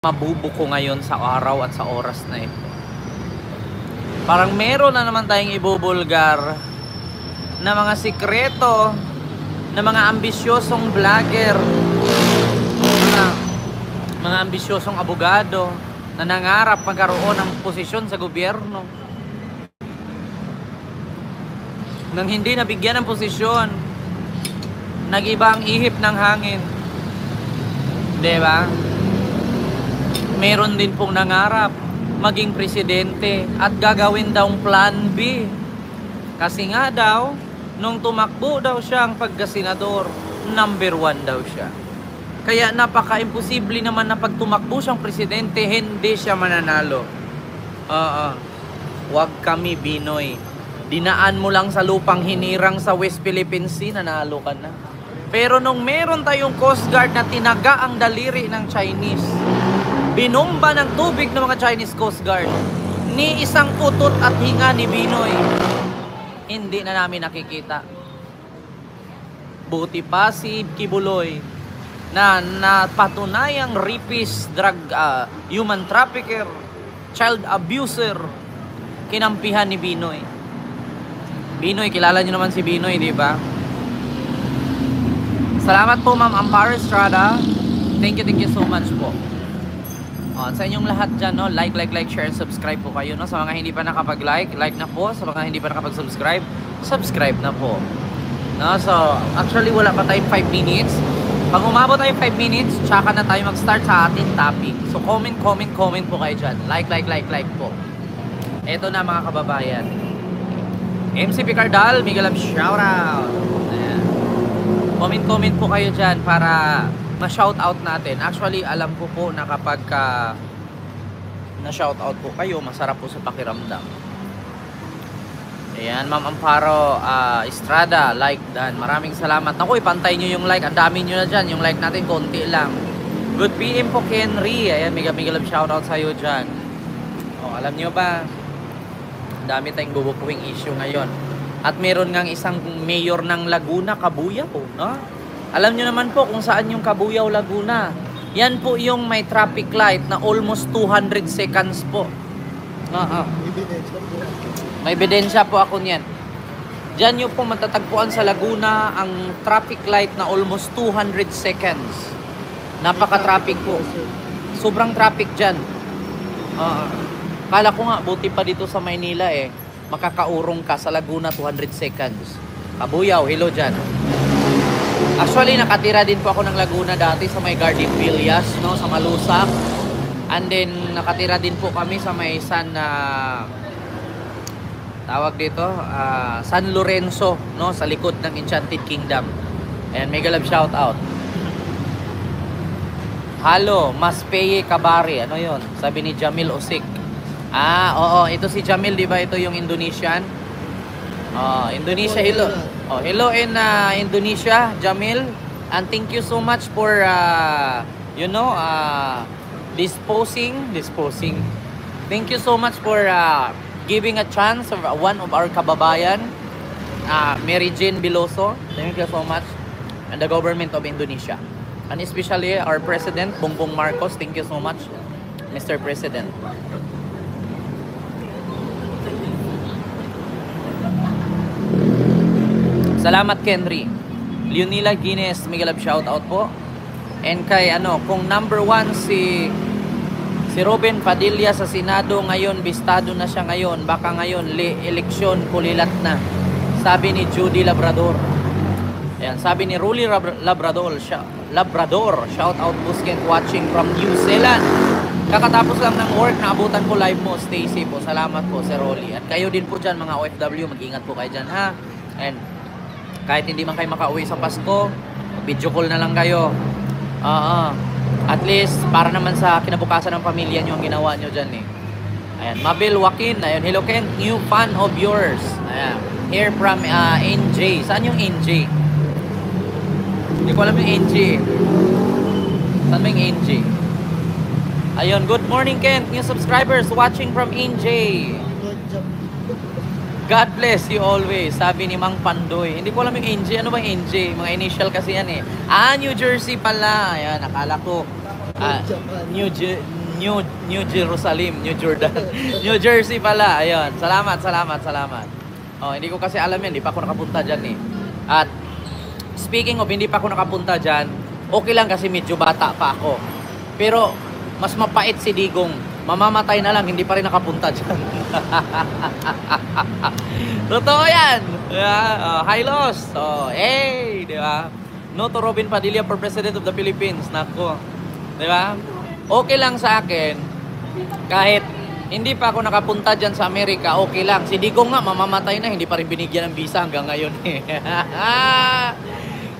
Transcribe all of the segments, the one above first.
mabubuko ngayon sa araw at sa oras na ito. Parang meron na naman tayong ibubulgar na mga sikreto na mga ambisyosong vlogger, mga ambisyosong abogado na nangarap magkaroon ng posisyon sa gobyerno. Nang hindi nabigyan ng posisyon, nag-iba ang ihip ng hangin. Diba? Meron din pong nangarap maging presidente at gagawin daw plan B. Kasi nga daw, nung tumakbo daw siya ang pagkasenador, number 1 daw siya. Kaya napaka-imposible naman na pag tumakbo siyang presidente, hindi siya mananalo. Wag kami, Binoy. Dinaan mo lang sa lupang hinirang sa West Philippine Sea, nanalo ka na. Pero nung meron tayong Coast Guard na tinaga ang daliri ng Chinese, binomba ng tubig ng mga Chinese Coast Guard, ni isang utot at hinga ni Binoy, hindi na namin nakikita. Buti pa si Kibuloy na napatunayang rapist, human trafficker, child abuser, kinampihan ni Binoy. Binoy, kilala nyo naman si Binoy, di ba? Salamat po, Ma'am Amparo Estrada. Thank you so much po. Sa inyong lahat dyan, no? Like, share, and subscribe po kayo, no? Sa mga hindi pa nakapag-like, like na po. Sa mga hindi pa nakapag-subscribe, subscribe na po, no? So, actually wala pa tayong 5 minutes. Pag umabot tayo 5 minutes, tsaka na tayo mag-start sa ating topic. So, comment po kayo dyan. Like po. Eto na, mga kababayan. MC Picardal, Miguel Ab, shoutout. Ayan. Comment po kayo dyan para ma-shoutout natin. Actually, alam ko po na kapag na-shoutout po kayo, masarap po sa pakiramdam. Ayan, Ma'am Amparo Estrada, like dan. Maraming salamat. Naku, ipantay nyo yung like. Ang dami nyo na dyan. Yung like natin, konti lang. Good PM po, Kenry. Ayan, Miguel Ab, shoutout sa'yo dyan. Alam nyo ba, dami tayong bubukuing issue ngayon. At meron ngang isang mayor ng Laguna, Kabuyaw, no? Alam nyo naman po kung saan yung Kabuyaw, Laguna. Yan po yung may traffic light na almost 200 seconds po. May ebidensya po ako niyan. Diyan nyo po matatagpuan sa Laguna ang traffic light na almost 200 seconds. Napaka-traffic po. Sobrang traffic dyan. Kala ko nga, buti pa dito sa Maynila makakaurong ka sa Laguna 200 seconds. Kabuyaw, hello dyan. Actually, nakatira din po ako ng Laguna dati sa may Garden Villas, no, sa Malusak. And then, nakatira din po kami sa may tawag dito, San Lorenzo, no, sa likod ng Enchanted Kingdom. Ayan, mega love shout out. Halo, Maspeye Kabari, ano yon? Sabi ni Jamil Osik. Oo, ito si Jamil, di ba? Ito yung Indonesian. Indonesia, hello. Hello in Indonesia, Jamil. And thank you so much for disposing. Thank you so much for giving a chance of one of our kababayan, Mary Jane Biloso. Thank you so much. And the government of Indonesia. And especially our President, Bongbong Marcos. Thank you so much, Mr. President. Salamat, Kenry. Leonila Guinness, Miguel Ab, shout out po. And kay kung number 1 si Robin Padilla sa Senado ngayon, bistado na siya ngayon, baka ngayon eleksyon kulilat na. Sabi ni Judy Labrador. Ayan, sabi ni Ruly Labrador, shout out Busket watching from New Zealand. Kakatapos lang ng work, naabutan ko live mo, Stacy po. Salamat po, Sir Rolly. At kayo din po dyan, mga OFW, mag-ingat po kayo dyan, ha? And kahit hindi man kayo makauwi sa Pasko, video call na lang kayo. At least, para naman sa kinabukasan ng pamilya nyo ang ginawa nyo dyan, Ayan, Mabel Joaquin. Ayan, hello Ken, new fan of yours. Ayan, here from NJ. Saan yung NJ? Hindi ko alam yung NJ. Saan ba yung NJ? Ayun, good morning Ken, new subscribers watching from NJ. God bless you always, sabi ni Mang Pandoy. Hindi ko alam yung NJ. Ano ba yung NJ? Mga initial kasi yan New Jersey pala. Ayan, nakala ko Ah, Japan. New Jerusalem, New Jordan. New Jersey pala. Ayun. Salamat. Oh, hindi ko kasi alam yan. Hindi pa ako nakapunta dyan eh. At speaking of hindi pa ako nakapunta dyan, okay lang kasi medyo bata pa ako. Pero mas mapait si Digong. Mamamatay na lang, hindi pa rin nakapunta dyan. Totoo yan. High loss. So, hey, di ba? No to Robin Padilla for President of the Philippines. Nako. Di ba? Okay lang sa akin. Kahit hindi pa ako nakapunta dyan sa Amerika, okay lang. Si Digong nga, mamamatay na. Hindi pa rin binigyan ng visa hanggang ngayon.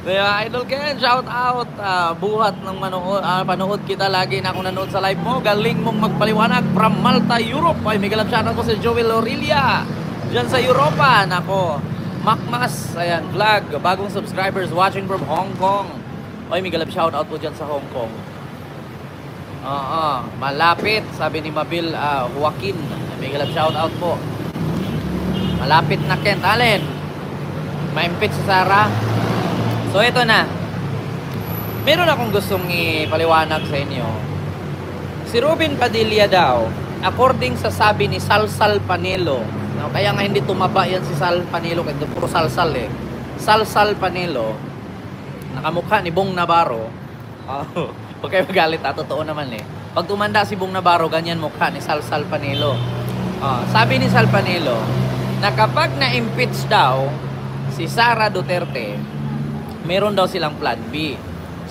Diba, Idol Ken, shout out. Buhat ng panood kita lagi na ako nanood sa live mo. Galing mong magpaliwanag from Malta, Europe. Ay, may galap shout out ko si Joel Aurelia. Diyan sa Europa. Nako, Macmas, ayan, vlog. Bagong subscribers watching from Hong Kong. Ay, may galap shout out po dyan sa Hong Kong. Malapit, sabi ni Mabil Joaquin. May galap shout out po. Malapit na Kent. Allen, maimpit si Sarah. So ito na. Meron akong gustong ipaliwanag sa inyo. Si Robin Padilla daw, according sa sabi ni Salsal Panelo, kaya nga hindi tumaba yan si Sal Panelo, kasi puro Salsal eh. Salsal Panelo, nakamukha ni Bong Navarro. Huwag kayo magalit, totoo naman eh. Pag tumanda si Bong Navarro, ganyan mukha ni Salsal Panelo. Sabi ni Sal Panelo, na kapag na-impeach daw si Sara Duterte, meron daw silang plan B.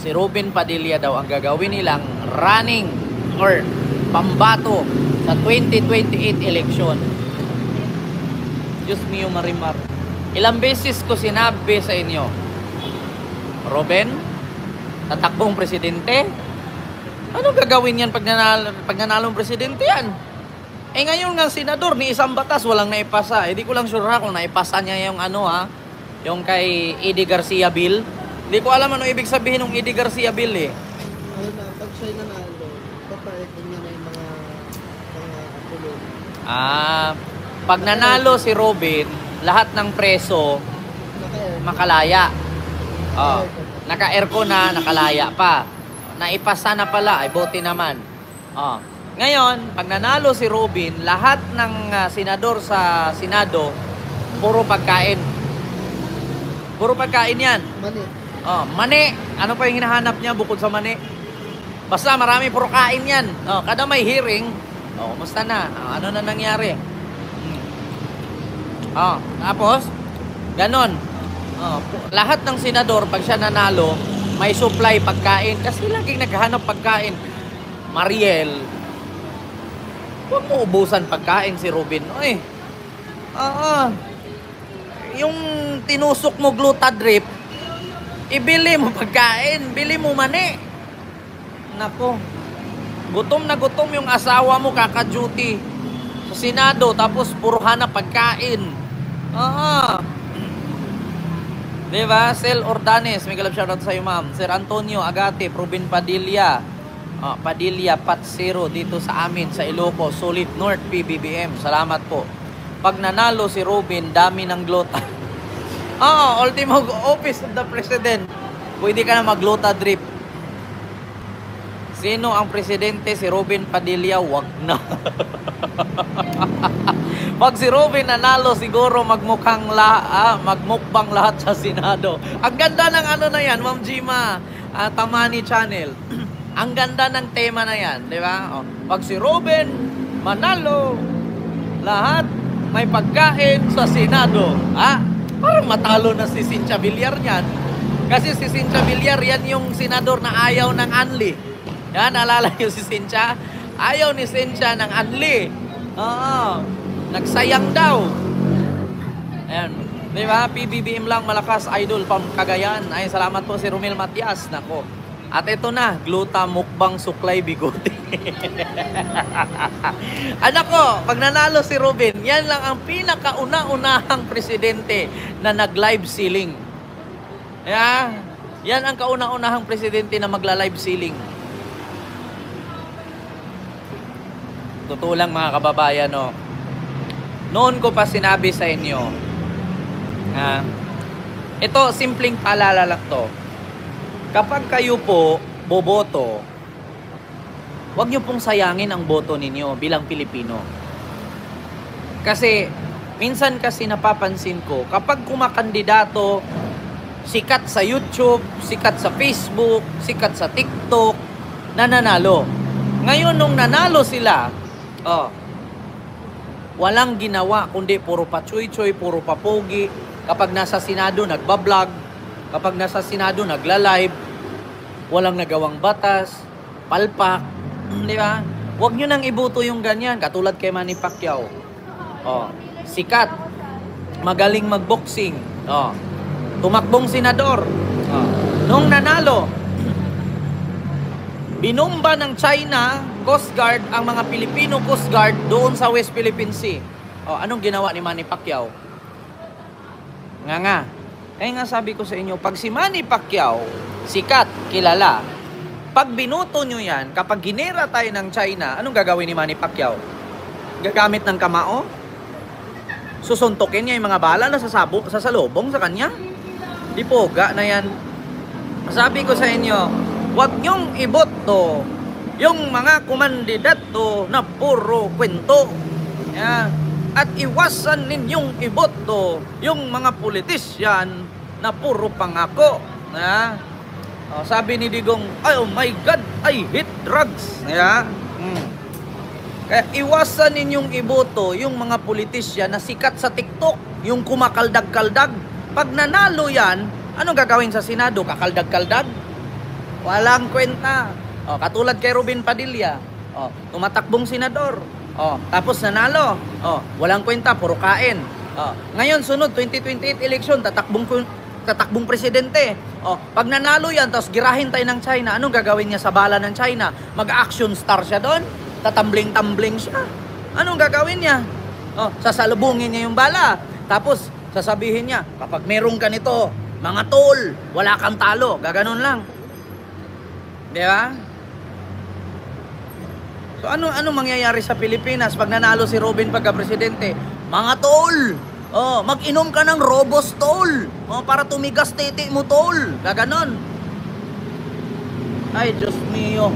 Si Robin Padilla daw ang gagawin nilang running or pambato sa 2028 election. Diyos mio Marimar. Ilang beses ko sinabi sa inyo, Robin, tatakbong presidente? Ano gagawin yan pag nanalong presidente yan? Eh ngayon nga senador, ni isang batas walang naipasa. Hindi ko lang sure kung naipasa niya yung yung kay Eddie Garcia Bill. Hindi ko alam ano ibig sabihin ng Eddie Garcia Bill eh. Ano na, pag siya'y nanalo, papaekin niya na yung mga kulong. Pag nanalo si Robin, lahat ng preso makalaya. Naka-aircon na, nakalaya pa. Naipasa na pala, ay buti naman. Ngayon, pag nanalo si Robin, lahat ng senador sa Senado, puro pagkain. Puro pagkain yan. Mani. Mani. Ano pa yung hinahanap niya bukod sa mani? Basta marami puro kain yan. Kada may hearing, kumusta na? Ano na nangyari? Tapos, ganon. Lahat ng senador, pag siya nanalo, may supply pagkain. Kasi laging naghahanap pagkain. Mariel, huwag mo ubusan pagkain si Robin. Yung tinusok mo glutadrip, ibili mo pagkain, bili mo mani. Nako, gutom na gutom yung asawa mo kaka-duty sa Senado, tapos puro hanap pagkain. Diba? Sel Ordanes, may galap shoutout sa iyo ma'am. Sir Antonio Agate, Robin Padilla, Padilla Pat Zero dito sa amin sa Ilocos, Solid North PBBM. Salamat po. Pag nanalo si Robin, dami ng glota. Ultimo office of the president. Pwede ka na maglota drip. Sino ang presidente? Si Robin Padilla, wag na. Pag si Robin nanalo, siguro magmukbang lahat sa Senado. Ang ganda ng na yan, Ma'am Jima, Tamani Channel. Ang ganda ng tema na yan, di ba? Pag si Robin manalo, lahat may pagkain sa Senado. Parang matalo na si Cynthia Villar niyan. Kasi si Cynthia Villar, yan yung senador na ayaw ng Anli. Yan, naalala niyo si Cynthia? Ayaw ni Cynthia ng Anli. Nagsayang daw. Ayan. Di ba? PBBM lang malakas, idol pang Cagayan. Ay, salamat po si Romel Matias. Nako. At ito na, gluta mukbang suklay bigote. Anak ko, pag nanalo si Robin, yan lang ang pinakauna-unahang presidente na nag-live ceiling. Yan ang kauna-unahang presidente na magla-live ceiling. Totoo lang mga kababayan, noon ko pa sinabi sa inyo, ito, simpleng paalala lang to. Kapag kayo po boboto, Huwag nyo pong sayangin ang boto ninyo bilang Pilipino. Kasi, minsan kasi napapansin ko, kapag kumakandidato, sikat sa YouTube, sikat sa Facebook, sikat sa TikTok, nananalo. Ngayon, nung nanalo sila, walang ginawa, kundi puro pachoy-choy, puro papogi. Kapag nasa Senado, nagbablog. Kapag nasa Senado, nagla-live. Walang nagawang batas, palpak. Di ba? Huwag nyo nang iboto yung ganyan, katulad kay Manny Pacquiao. Sikat, magaling magboxing. Tumakbong senador. Nung nanalo, binomba ng China Coast Guard ang mga Pilipino Coast Guard doon sa West Philippine Sea. Anong ginawa ni Manny Pacquiao? Nga. Kaya nga sabi ko sa inyo, pag si Manny Pacquiao, sikat, kilala, pag binoto nyo yan, kapag ginera tayo ng China, anong gagawin ni Manny Pacquiao? Gagamit ng kamao? Susuntukin niya yung mga bala na sasalubong sa kanya? Di poga na yan. Sabi ko sa inyo, huwag nyong iboto yung mga kumandidato na puro kwento. At iwasan ninyong iboto yung mga politisyan na puro pangako. Sabi ni Digong, oh my God, I hate drugs. Kaya iwasan ninyong iboto yung mga politisyan na sikat sa TikTok, yung kumakaldag-kaldag. Pag nanalo yan, anong gagawin sa Senado? Kakaldag-kaldag? Walang kwenta. Katulad kay Robin Padilla. Tumatakbong senador. Tapos nanalo. Walang kwenta, puro kain. Ngayon, sunod, 2028 election, tatakbong presidente. Pag nanalo yan, tapos girahin tayo ng China, anong gagawin niya sa bala ng China? Mag-action star siya doon? Tatambling-tambling siya. Anong gagawin niya? Sasalubungin niya yung bala. Tapos, sasabihin niya, kapag merong ganito, mga tol, wala kang talo. Gaganon lang. Di ba? So, ano mangyayari sa Pilipinas pag nanalo si Robin pagka-presidente? Mga tol, mag-inom ka ng Robos, tol. Para tumigas titi mo, tol. Gaganon. Ay, Diyos mio.